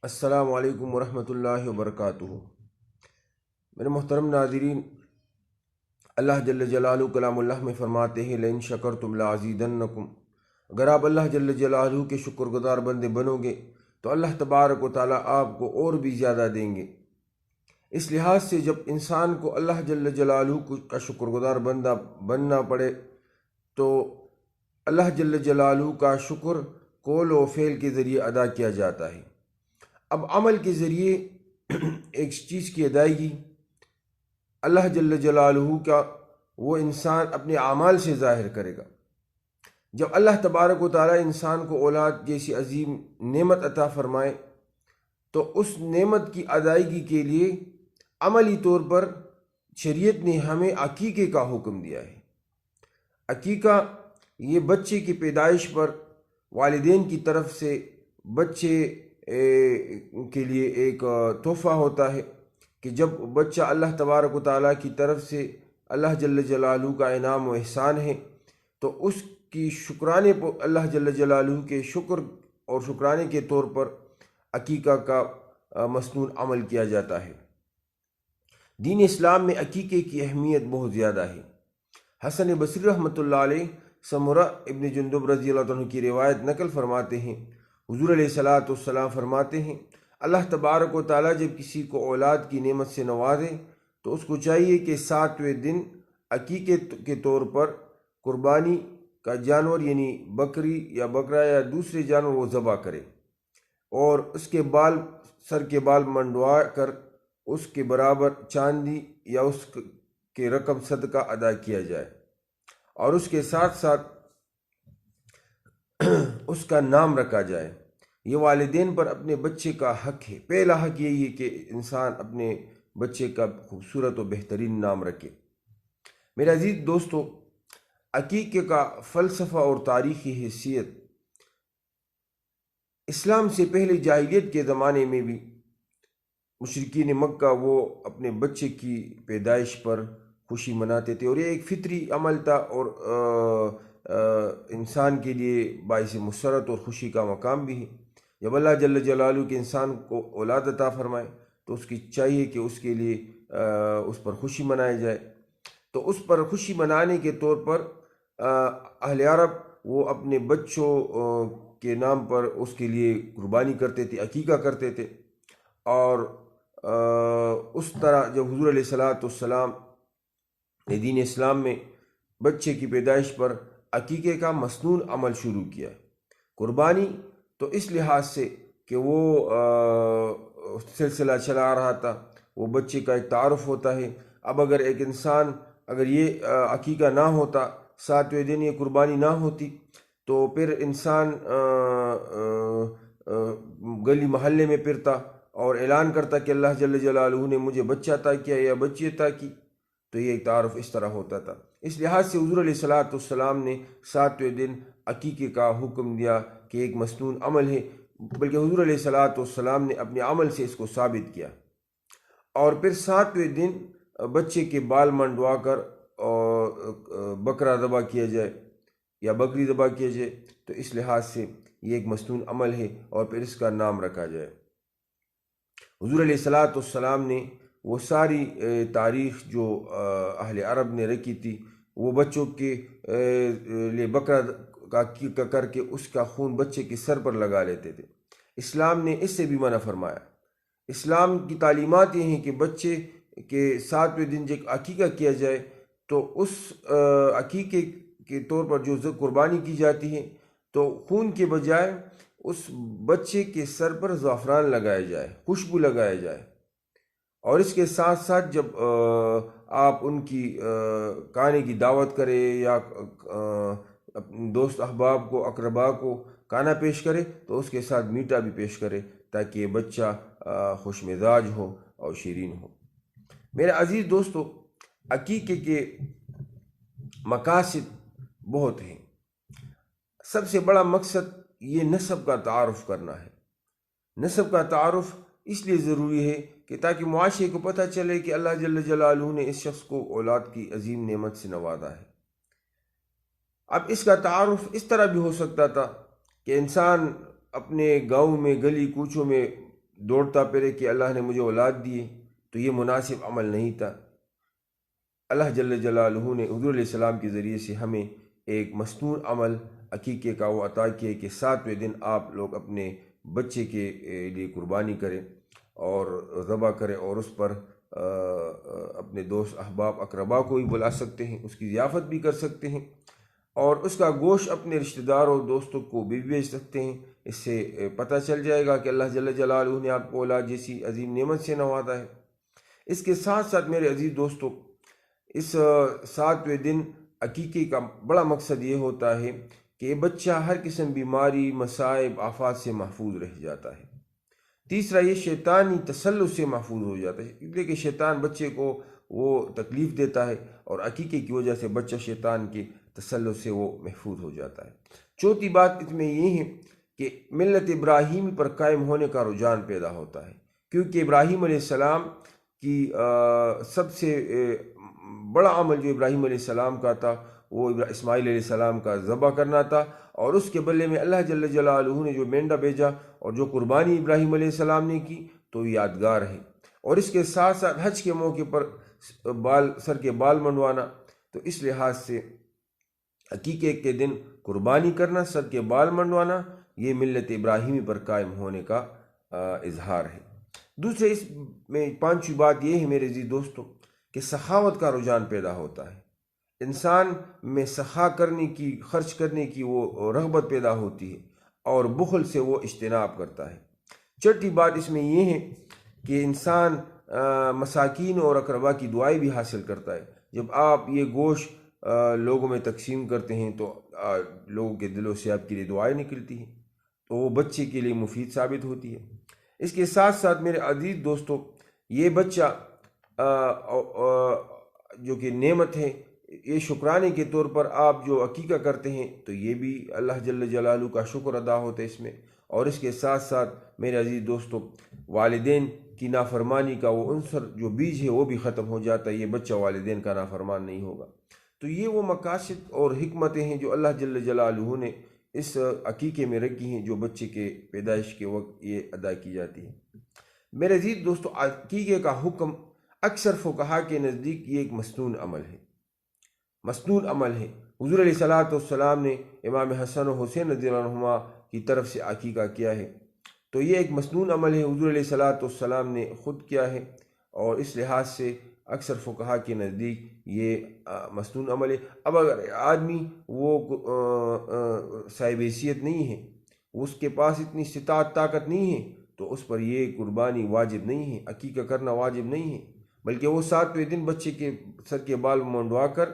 السلام علیکم ورحمۃ اللہ وبرکاتہ۔ میرے محترم ناظرین، اللہ جل جلالہ کلام اللہ میں فرماتے ہیں لئن شکرتم لازیدنکم۔ اگر آپ اللہ جل جلالہ کے شکر گزار بندے بنو گے تو اللہ تبارک و تعالیٰ آپ کو اور بھی زیادہ دیں گے۔ اس لحاظ سے جب انسان کو اللہ جل جلالہ کا شکر گزار بندہ بننا پڑے تو اللہ جل جلالہ کا شکر قول و فعل کے ذریعے ادا کیا جاتا ہے۔ اب عمل کے ذریعے ایک چیز کی ادائیگی اللہ جل جلالہ کا وہ انسان اپنے اعمال سے ظاہر کرے گا۔ جب اللہ تبارک و تعالیٰ انسان کو اولاد جیسی عظیم نعمت عطا فرمائے تو اس نعمت کی ادائیگی کے لیے عملی طور پر شریعت نے ہمیں عقیقے کا حکم دیا ہے۔ عقیقہ یہ بچے کی پیدائش پر والدین کی طرف سے بچے کے لیے ایک تحفہ ہوتا ہے کہ جب بچہ اللہ تبارک و تعالیٰ کی طرف سے اللہ جل جلالہ کا انعام و احسان ہے تو اس کی شکرانے پر اللہ جل جلالہ کے شکر اور شکرانے کے طور پر عقیقہ کا مسنون عمل کیا جاتا ہے۔ دین اسلام میں عقیقے کی اہمیت بہت زیادہ ہے۔ حسن بصری رحمۃ اللہ علیہ سمرہ ابن جندب رضی اللہ عنہ کی روایت نقل فرماتے ہیں، حضور علیہ الصلاۃ والسلام فرماتے ہیں اللہ تبارک و تعالیٰ جب کسی کو اولاد کی نعمت سے نوازے تو اس کو چاہیے کہ 7ویں دن عقیقے کے طور پر قربانی کا جانور یعنی بکری یا بکرا یا دوسرے جانور وہ ذبح کرے اور اس کے بال سر کے بال منڈوا کر اس کے برابر چاندی یا اس کے رقم صدقہ ادا کیا جائے اور اس کے ساتھ ساتھ اس کا نام رکھا جائے۔ یہ والدین پر اپنے بچے کا حق ہے۔ پہلا حق یہی ہے کہ انسان اپنے بچے کا خوبصورت و بہترین نام رکھے۔ میرے عزیز دوستو، عقیقے کا فلسفہ اور تاریخی حیثیت اسلام سے پہلے جاہلیت کے زمانے میں بھی مشرکین مکہ وہ اپنے بچے کی پیدائش پر خوشی مناتے تھے اور یہ ایک فطری عمل تھا اور انسان کے لیے باعث مسرت اور خوشی کا مقام بھی ہے۔ جب اللہ جل جلالہ کے انسان کو اولاد عطا فرمائے تو اس کی چاہیے کہ اس کے لیے اس پر خوشی منائی جائے۔ تو اس پر خوشی منانے کے طور پر اہل عرب وہ اپنے بچوں کے نام پر اس کے لیے قربانی کرتے تھے، عقیقہ کرتے تھے اور اس طرح جب حضور علیہ الصلاۃ والسلام نے دین اسلام میں بچے کی پیدائش پر عقیقے کا مسنون عمل شروع کیا۔ قربانی تو اس لحاظ سے کہ وہ سلسلہ چلا آ رہا تھا، وہ بچے کا ایک تعارف ہوتا ہے۔ اب اگر ایک انسان اگر یہ عقیقہ نہ ہوتا، 7ویں دن یہ قربانی نہ ہوتی تو پھر انسان گلی محلے میں پھرتا اور اعلان کرتا کہ اللہ جل جلالہ نے مجھے بچہ عطا کیا یا بچی عطا کی، تو یہ ایک تعارف اس طرح ہوتا تھا۔ اس لحاظ سے حضور علیہ الصلاۃ والسلام نے 7ویں دن عقیقے کا حکم دیا کہ ایک مسنون عمل ہے، بلکہ حضور علیہ الصلاۃ والسلام نے اپنے عمل سے اس کو ثابت کیا۔ اور پھر 7ویں دن بچے کے بال منڈوا کر بکرا ذبح کیا جائے یا بکری ذبح کیا جائے، تو اس لحاظ سے یہ ایک مسنون عمل ہے اور پھر اس کا نام رکھا جائے۔ حضور علیہ الصلاۃ والسلام نے وہ ساری تاریخ جو اہل عرب نے رکھی تھی، وہ بچوں کے لیے بکرا کا کر کے اس کا خون بچے کے سر پر لگا لیتے تھے۔ اسلام نے اس سے بھی منع فرمایا۔ اسلام کی تعلیمات یہ ہیں کہ بچے کے 7ویں دن جب عقیقہ کیا جائے تو اس عقیقے کے طور پر جو قربانی کی جاتی ہے تو خون کے بجائے اس بچے کے سر پر زعفران لگایا جائے، خوشبو لگایا جائے، اور اس کے ساتھ ساتھ جب آپ ان کی کھانے کی دعوت کرے یا دوست احباب کو اقربا کو کھانا پیش کرے تو اس کے ساتھ میٹھا بھی پیش کرے تاکہ یہ بچہ خوش مزاج ہو اور شیرین ہو۔ میرے عزیز دوستو، عقیقے کے مقاصد بہت ہیں۔ سب سے بڑا مقصد یہ نسب کا تعارف کرنا ہے۔ نسب کا تعارف اس لیے ضروری ہے کہ تاکہ معاشرے کو پتہ چلے کہ اللہ جل جلالہ نے اس شخص کو اولاد کی عظیم نعمت سے نوازا ہے۔ اب اس کا تعارف اس طرح بھی ہو سکتا تھا کہ انسان اپنے گاؤں میں گلی کوچوں میں دوڑتا پھرے کہ اللہ نے مجھے اولاد دیے، تو یہ مناسب عمل نہیں تھا۔ اللہ جل جلالہ نے حضور علیہ السلام کے ذریعے سے ہمیں ایک مسنون عمل عقیقے کا وہ عطا کیا کہ 7ویں دن آپ لوگ اپنے بچے کے لیے قربانی کریں اور ذبح کریں، اور اس پر اپنے دوست احباب اقربا کو بھی بلا سکتے ہیں، اس کی ضیافت بھی کر سکتے ہیں، اور اس کا گوشت اپنے رشتہ داروں اور دوستوں کو بھی بھیج سکتے ہیں۔ اس سے پتہ چل جائے گا کہ اللہ جل جلالہ نے آپ کو اولاد جیسی عظیم نعمت سے نوازا ہے۔ اس کے ساتھ ساتھ میرے عزیز دوستو، اس 7ویں دن عقیقے کا بڑا مقصد یہ ہوتا ہے کہ بچہ ہر قسم بیماری، مصائب، آفات سے محفوظ رہ جاتا ہے۔ تیسرا، یہ شیطانی تسلط سے محفوظ ہو جاتا ہے، اس لیے کہ شیطان بچے کو وہ تکلیف دیتا ہے، اور عقیقے کی وجہ سے بچہ شیطان کے تسلط سے وہ محفوظ ہو جاتا ہے۔ چوتھی بات اس میں یہ ہے کہ ملت ابراہیمی پر قائم ہونے کا رجحان پیدا ہوتا ہے، کیونکہ ابراہیم علیہ السلام کی سب سے بڑا عمل جو ابراہیم علیہ السلام کا تھا وہ اسماعیل علیہ السلام کا ذبح کرنا تھا، اور اس کے بدلے میں اللہ جل جلالہ نے جو مینڈا بھیجا اور جو قربانی ابراہیم علیہ السلام نے کی تو یادگار ہے۔ اور اس کے ساتھ ساتھ حج کے موقع پر سر کے بال منڈوانا، تو اس لحاظ سے عقیقے کے دن قربانی کرنا، سر کے بال منڈوانا، یہ ملت ابراہیمی پر قائم ہونے کا اظہار ہے۔ دوسرے، اس میں پانچویں بات یہ ہے میرے عزیز دوستوں کہ سخاوت کا رجحان پیدا ہوتا ہے، انسان میں سخا کرنے کی، خرچ کرنے کی وہ رغبت پیدا ہوتی ہے، اور بخل سے وہ اجتناب کرتا ہے۔ چھٹی بات اس میں یہ ہے کہ انسان مساکین اور اقربا کی دعائیں بھی حاصل کرتا ہے۔ جب آپ یہ گوشت لوگوں میں تقسیم کرتے ہیں تو لوگوں کے دلوں سے آپ کے لیے دعائیں نکلتی ہیں، تو وہ بچے کے لیے مفید ثابت ہوتی ہے۔ اس کے ساتھ ساتھ میرے عزیز دوستو، یہ بچہ جو کہ نعمت ہے، یہ شکرانے کے طور پر آپ جو عقیقہ کرتے ہیں تو یہ بھی اللہ جل جلالہ کا شکر ادا ہوتا ہے اس میں۔ اور اس کے ساتھ ساتھ میرے عزیز دوستو، والدین کی نافرمانی کا وہ عنصر جو بیج ہے وہ بھی ختم ہو جاتا ہے، یہ بچہ والدین کا نافرمان نہیں ہوگا۔ تو یہ وہ مقاصد اور حکمتیں ہیں جو اللہ جل جلالہ نے اس عقیقے میں رکھی ہیں، جو بچے کے پیدائش کے وقت یہ ادا کی جاتی ہے۔ میرے عزیز دوستو، عقیقے کا حکم اکثر فقہا کے نزدیک یہ ایک مسنون عمل ہے، مسنون عمل ہے۔ حضور علیہ السلام نے امام حسن و حسین رضی اللہ عنہما کی طرف سے عقیقہ کیا ہے، تو یہ ایک مسنون عمل ہے، حضور علیہ السلام نے خود کیا ہے، اور اس لحاظ سے اکثر فقہا کے نزدیک یہ مسنون عمل ہے۔ اب اگر آدمی وہ صاحب حیثیت نہیں ہے، اس کے پاس اتنی استطاعت طاقت نہیں ہے، تو اس پر یہ قربانی واجب نہیں ہے، عقیقہ کرنا واجب نہیں ہے، بلکہ وہ 7ویں دن بچے کے سر کے بال منڈوا کر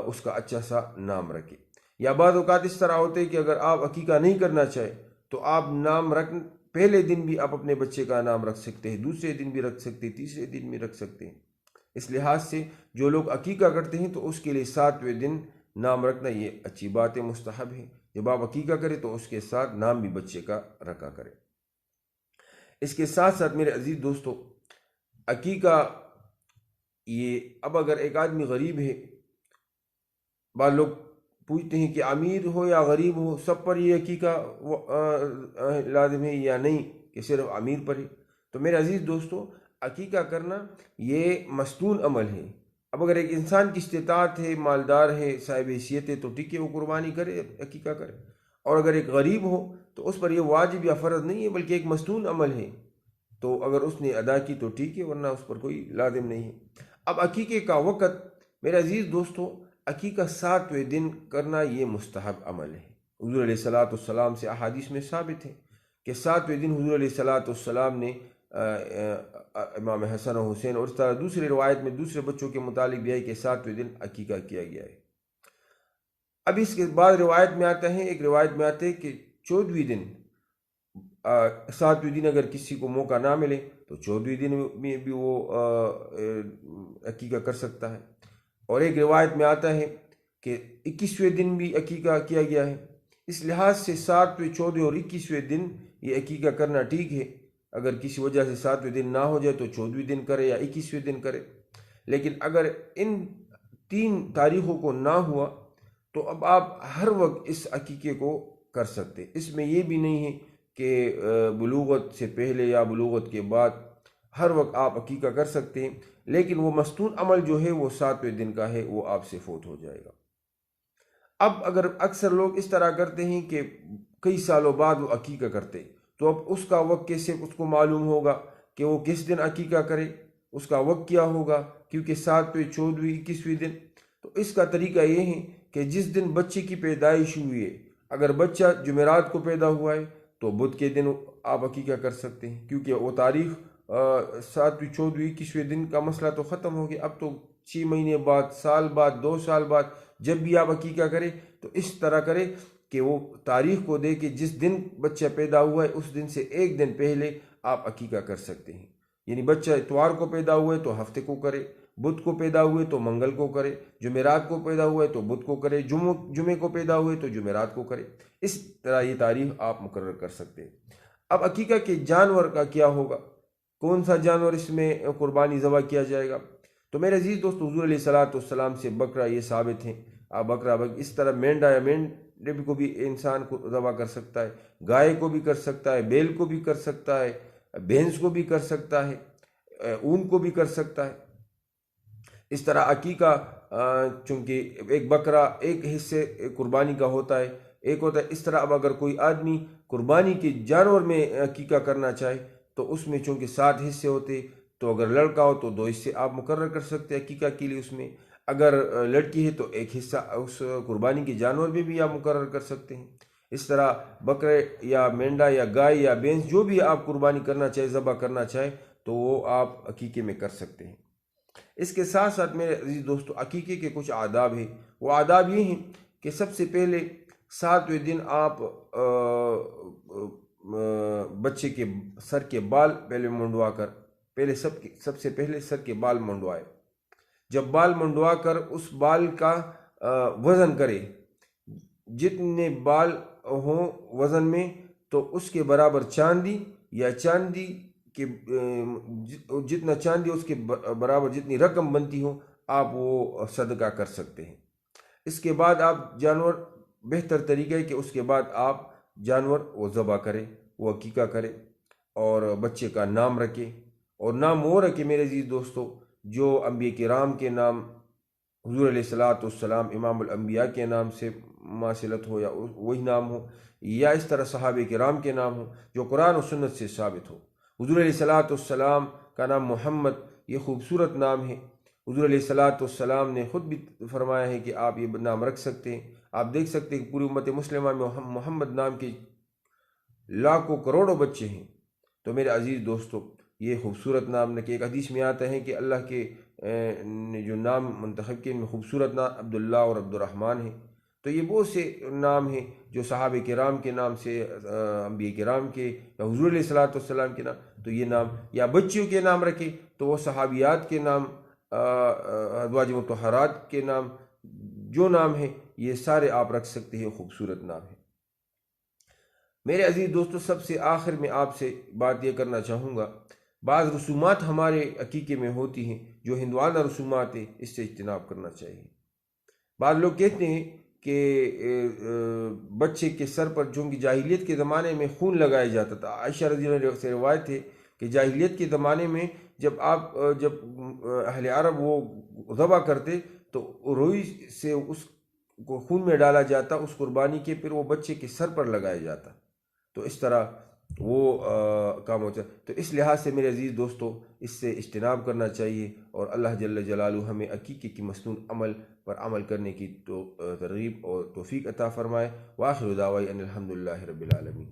اس کا اچھا سا نام رکھے۔ یا بعض اوقات اس طرح ہوتے ہیں کہ اگر آپ عقیقہ نہیں کرنا چاہیں تو آپ نام پہلے دن بھی آپ اپنے بچے کا نام رکھ سکتے ہیں، دوسرے دن بھی رکھ سکتے ہیں، تیسرے دن بھی رکھ سکتے ہیں۔ اس لحاظ سے جو لوگ عقیقہ کرتے ہیں تو اس کے لیے 7ویں دن نام رکھنا یہ اچھی بات ہے، مستحب ہے۔ جب آپ عقیقہ کریں تو اس کے ساتھ نام بھی بچے کا رکھا کریں۔ اس کے ساتھ ساتھ میرے عزیز دوستو، عقیقہ یہ اب اگر ایک آدمی غریب ہے، بعض لوگ پوچھتے ہیں کہ امیر ہو یا غریب ہو سب پر یہ عقیقہ لازم ہے یا نہیں کہ صرف امیر پر ہے؟ تو میرے عزیز دوستو، عقیقہ کرنا یہ مسنون عمل ہے۔ اب اگر ایک انسان کی استطاعت ہے، مالدار ہے، صاحب حیثیت ہے، تو ٹھیک ہے، وہ قربانی کرے، عقیقہ کرے۔ اور اگر ایک غریب ہو تو اس پر یہ واجب یا فرض نہیں ہے بلکہ ایک مسنون عمل ہے، تو اگر اس نے ادا کی تو ٹھیک ہے، ورنہ اس پر کوئی لازم نہیں ہے۔ اب عقیقے کا وقت میرے عزیز دوستو، عقیقہ 7ویں دن کرنا یہ مستحب عمل ہے۔ حضور علیہ السلام سے احادیث میں ثابت ہے کہ 7ویں دن حضور علیہ السلام نے امام حسن و حسین، اور اس طرح دوسری روایت میں دوسرے بچوں کے متعلق بھی ہے کہ 7ویں دن عقیقہ کیا گیا ہے۔ اب اس کے بعد روایت میں آتا ہے، ایک روایت میں آتا ہے کہ 14ویں دن، 7ویں دن اگر کسی کو موقع نہ ملے تو 14ویں دن میں بھی وہ عقیقہ کر سکتا ہے۔ اور ایک روایت میں آتا ہے کہ 21ویں دن بھی عقیقہ کیا گیا ہے۔ اس لحاظ سے 7ویں، 14ویں اور 21ویں دن یہ عقیقہ کرنا ٹھیک ہے۔ اگر کسی وجہ سے 7ویں دن نہ ہو جائے تو 14ویں دن کرے یا 21ویں دن کرے، لیکن اگر ان 3 تاریخوں کو نہ ہوا تو اب آپ ہر وقت اس عقیقے کو کر سکتے۔ اس میں یہ بھی نہیں ہے کہ بلوغت سے پہلے یا بلوغت کے بعد ہر وقت آپ عقیقہ کر سکتے ہیں، لیکن وہ مستون عمل جو ہے وہ 7ویں دن کا ہے، وہ آپ سے فوت ہو جائے گا۔ اب اگر اکثر لوگ اس طرح کرتے ہیں کہ کئی سالوں بعد وہ عقیقہ کرتے، تو اب اس کا وقت کیسے اس کو معلوم ہوگا کہ وہ کس دن عقیقہ کرے، اس کا وقت کیا ہوگا، کیونکہ 7ویں 14ویں 21ویں دن۔ تو اس کا طریقہ یہ ہے کہ جس دن بچے کی پیدائش ہوئی ہے، اگر بچہ جمعرات کو پیدا ہوا ہے تو بدھ کے دن آپ عقیقہ کر سکتے ہیں، کیونکہ وہ تاریخ 7ویں 14ویں 21ویں دن کا مسئلہ تو ختم ہو گیا۔ اب تو 6 مہینے بعد، سال بعد، 2 سال بعد جب بھی آپ عقیقہ کریں تو اس طرح کرے کہ وہ تاریخ کو دے کہ جس دن بچہ پیدا ہوا ہے اس دن سے ایک دن پہلے آپ عقیقہ کر سکتے ہیں۔ یعنی بچہ اتوار کو پیدا ہوا ہے تو ہفتے کو کرے، بدھ کو پیدا ہوئے تو منگل کو کرے، جمعرات کو پیدا ہوئے تو بدھ کو کرے، جمعے کو پیدا ہوئے تو جمعرات کو کرے۔ اس طرح یہ تاریخ آپ مقرر کر سکتے ہیں۔ اب عقیقہ کے جانور کا کیا ہوگا، کون سا جانور اس میں قربانی ذبح کیا جائے گا؟ تو میرے عزیز دوست، حضور علیہ السلام سے بکرا یہ ثابت ہیں، آپ بکرا اس طرح مینڈا یا مینڈے کو بھی انسان کو ذبح کر سکتا ہے، گائے کو بھی کر سکتا ہے، بیل کو بھی کر سکتا ہے، بھینس کو بھی کر سکتا ہے، اون کو بھی کر سکتا ہے۔ اس طرح عقیقہ چونکہ ایک بکرا ایک حصے قربانی کا ہوتا ہے، ایک ہوتا ہے۔ اس طرح اب اگر کوئی آدمی قربانی کے جانور میں عقیقہ کرنا چاہے تو اس میں چونکہ 7 حصے ہوتے، تو اگر لڑکا ہو تو 2 حصے آپ مقرر کر سکتے ہیں عقیقہ کے لیے۔ اس میں اگر لڑکی ہے تو ایک حصہ اس قربانی کے جانور میں بھی آپ مقرر کر سکتے ہیں۔ اس طرح بکرے یا مینڈا یا گائے یا بھینس جو بھی آپ قربانی کرنا چاہے، ذبح کرنا چاہے، تو وہ آپ عقیقے میں کر سکتے ہیں۔ اس کے ساتھ ساتھ میرے عزیز دوستو، عقیقے کے کچھ آداب ہیں۔ وہ آداب یہ ہیں کہ سب سے پہلے 7ویں دن آپ بچے کے سر کے بال پہلے منڈوا کر، سب سے پہلے سر کے بال منڈوائے۔ جب بال منڈوا کر اس بال کا وزن کرے، جتنے بال ہوں وزن میں تو اس کے برابر چاندی یا چاندی کہ جتنا چاندی اس کے برابر جتنی رقم بنتی ہو آپ وہ صدقہ کر سکتے ہیں۔ اس کے بعد آپ جانور، بہتر طریقہ ہے کہ اس کے بعد آپ جانور وہ ذبح کرے، وہ عقیقہ کرے اور بچے کا نام رکھے، اور نام وہ رکھے میرے عزیز دوستو جو انبیاء کرام کے نام، حضور علیہ السلام امام الانبیاء کے نام سے مماثلت ہو یا وہی نام ہو، یا اس طرح صحابہ کرام کے نام ہو جو قرآن و سنت سے ثابت ہو۔ حضور علیہ السلام کا نام محمد، یہ خوبصورت نام ہے۔ حضور علیہ السلام نے خود بھی فرمایا ہے کہ آپ یہ نام رکھ سکتے ہیں۔ آپ دیکھ سکتے ہیں کہ پوری امت مسلمہ میں محمد نام کے لاکھوں کروڑوں بچے ہیں۔ تو میرے عزیز دوستو، یہ خوبصورت نام کہ ایک حدیث میں آتا ہے کہ اللہ کے نے جو نام منتخب کیے ان میں خوبصورت نام عبداللہ اور عبد الرحمن ہیں۔ تو یہ بہت سے نام ہیں جو صحابہ کرام کے نام سے، انبیاء کرام کے یا حضور علیہ السلام کے نام، تو یہ نام یا بچیوں کے نام رکھے تو وہ صحابیات کے نام، ازواج مطہرات کے نام، جو نام ہیں یہ سارے آپ رکھ سکتے ہیں، خوبصورت نام ہیں۔ میرے عزیز دوستو، سب سے آخر میں آپ سے بات یہ کرنا چاہوں گا، بعض رسومات ہمارے عقیقے میں ہوتی ہیں جو ہندوانہ رسومات ہیں، اس سے اجتناب کرنا چاہیے۔ بعض لوگ کہتے ہیں کہ بچے کے سر پر چونکہ جاہلیت کے زمانے میں خون لگایا جاتا تھا، عائشہ رضی اللہ عنہا سے روایت ہے کہ جاہلیت کے زمانے میں جب اہل عرب وہ ذبح کرتے تو روئی سے اس کو خون میں ڈالا جاتا اس قربانی کے، پھر وہ بچے کے سر پر لگایا جاتا، تو اس طرح وہ کام ہوتا ہے۔ تو اس لحاظ سے میرے عزیز دوستو اس سے اجتناب کرنا چاہیے، اور اللہ جل جلالہ ہمیں عقیقے کی مسنون عمل پر عمل کرنے کی ترغیب اور توفیق عطا فرمائے۔ وآخر دعوانا ان الحمدللہ رب العالمین۔